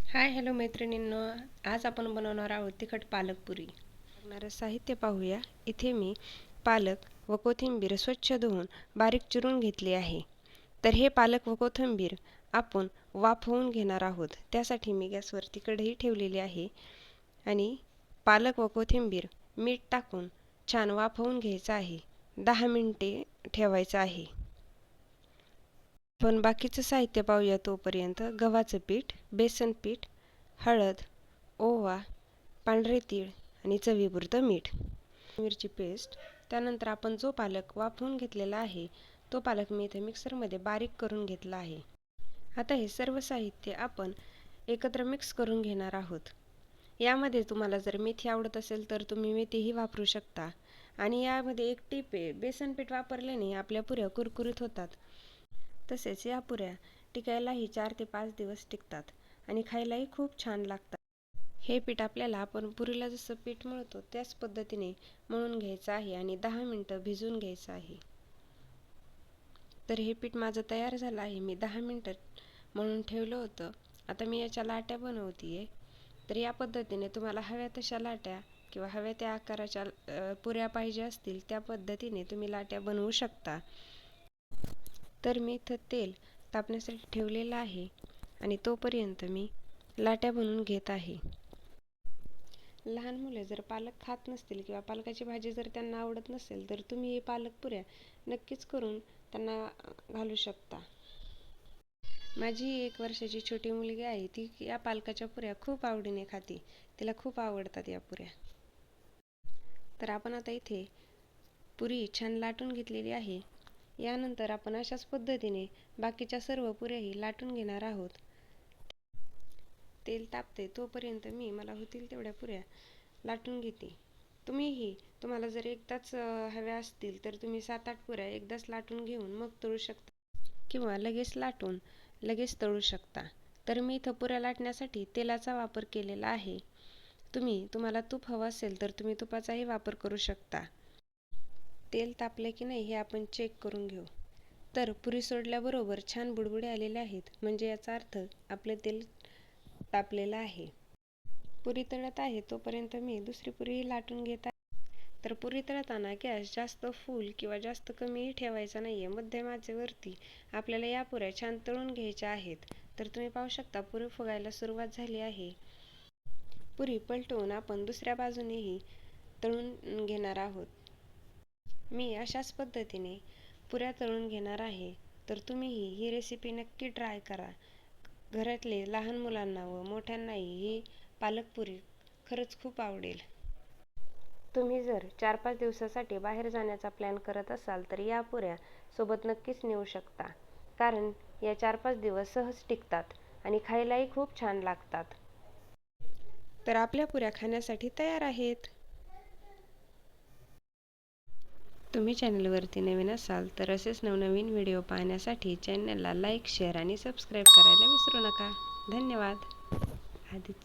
Hi hello मैत्रिणींनो, आज आपण बनवणार आहोत तिखट पालक पुरी. लागणारं साहित्य पाहूया. इथे मी पालक व कोथिंबीर स्वच्छ धुवून बारीक चिरून घेतली आहे. तर हे पालक व कोथिंबीर आपण वाफवून घेणार आहोत. त्यासाठी मी गॅसवरती कढई ठेवलेली आहे आणि पालक व कोथिंबीर मीठ टाकून छान वाफवून घ्यायचं आहे. 10 मिनिटे ठेवायचं आहे. पण बाकीचं साहित्य पाहूया तोपर्यंत. गव्हाचं पीठ, बेसन पीठ, हळद, ओवा, पांढरे तीळ आणि चवीपुरतं मीठ, मिरची पेस्ट. त्यानंतर आपण जो पालक वाफवून घेतलेला आहे तो पालक मी इथे मिक्सरमध्ये बारीक करून घेतला आहे. आता हे सर्व साहित्य आपण एकत्र मिक्स करून घेणार आहोत. यामध्ये तुम्हाला जर मेथी आवडत असेल तर तुम्ही मेथीही वापरू शकता. आणि यामध्ये एक टीप आहे, बेसन पीठ वापरल्याने आपल्या पुऱ्या कुरकुरीत होतात. तसेच या पुऱ्या टिकायलाही 4 ते 5 दिवस टिकतात आणि खायलाही खूप छान लागतात. हे पीठ आपल्याला आपण पुरीला जसं पीठ मळतो त्याच पद्धतीने मळून घ्यायचं आहे आणि 10 मिनिटं भिजवून घ्यायचं आहे. तर हे पीठ माझं तयार झालं आहे. मी 10 मिनिटं मळून ठेवलं होतं. आता मी याच्या लाट्या बनवतीये. तर या पद्धतीने तुम्हाला हव्या तशा लाट्या किंवा हव्या त्या आकाराच्या पुऱ्या पाहिजे असतील त्या पद्धतीने तुम्ही लाट्या बनवू शकता. तर मी इथं तेल तापण्यासाठी ठेवलेलं आहे आणि तोपर्यंत मी लाट्या बनवून घेत आहे. लहान मुले जर पालक खात नसतील किंवा पालकाची भाजी जर त्यांना आवडत नसेल तर तुम्ही हे पालक पुऱ्या नक्कीच करून त्यांना घालू शकता. माझी 1 वर्षाची छोटी मुलगी आहे, ती या पालकाच्या पुऱ्या खूप आवडीने खाते. तिला खूप आवडतात या पुऱ्या. तर आपण आता इथे पुरी छान लाटून घेतलेली आहे. यानंतर आपण अशाच पद्धतीने बाकीच्या सर्व पुऱ्याही लाटून घेणार आहोत. तेल तापते तोपर्यंत मला होतील तेवढ्या पुऱ्या लाटून घेते. तुम्हाला जर एकदाच हव्या असतील तर तुम्ही 7-8 पुऱ्या एकदाच लाटून घेऊन मग तळू शकता किंवा लगेच लाटून लगेच तळू शकता. तर मी इथं पुऱ्या लाटण्यासाठी तेलाचा वापर केलेला आहे. तुम्हाला तूप हवं असेल तर तुम्ही तुपाचाही वापर करू शकता. तेल तापले की नाही हे आपण चेक करून घेऊ. तर पुरी सोडल्याबरोबर छान बुडबुडे आलेले आहेत, म्हणजे याचा अर्थ आपले तेल तापलेलं आहे. पुरी तळत आहे तोपर्यंत मी दुसरी पुरीही लाटून घेत आहे. तर पुरी तळताना गॅस जास्त फुल किंवा जास्त कमीही ठेवायचा नाहीये. मध्यम आचेवरती आपल्याला या पुऱ्या छान तळून घ्यायच्या आहेत. तर तुम्ही पाहू शकता पुरी फुगायला सुरुवात झाली आहे. पुरी पलटवून आपण दुसऱ्या बाजूनेही तळून घेणार आहोत. मी अशाच पद्धतीने पुऱ्या तळून घेणार आहे. तर तुम्हीही ही रेसिपी नक्की ट्राय करा. घरातले लहान मुलांना व मोठ्यांनाही ही पालक पुरी खरंच खूप आवडेल. तुम्ही जर 4-5 दिवसासाठी बाहेर जाण्याचा प्लॅन करत असाल तर या पुऱ्या सोबत नक्कीच नेऊ शकता. कारण या 4-5 दिवस सहज टिकतात आणि खायलाही खूप छान लागतात. तर आपल्या पुऱ्या खाण्यासाठी तयार आहेत. तुम्ही चॅनलवरती नवीन असाल तर असेच नवनवीन व्हिडिओ पाहण्यासाठी चॅनलला लाईक, शेअर आणि सबस्क्राईब करायला विसरू नका. धन्यवाद. आधीच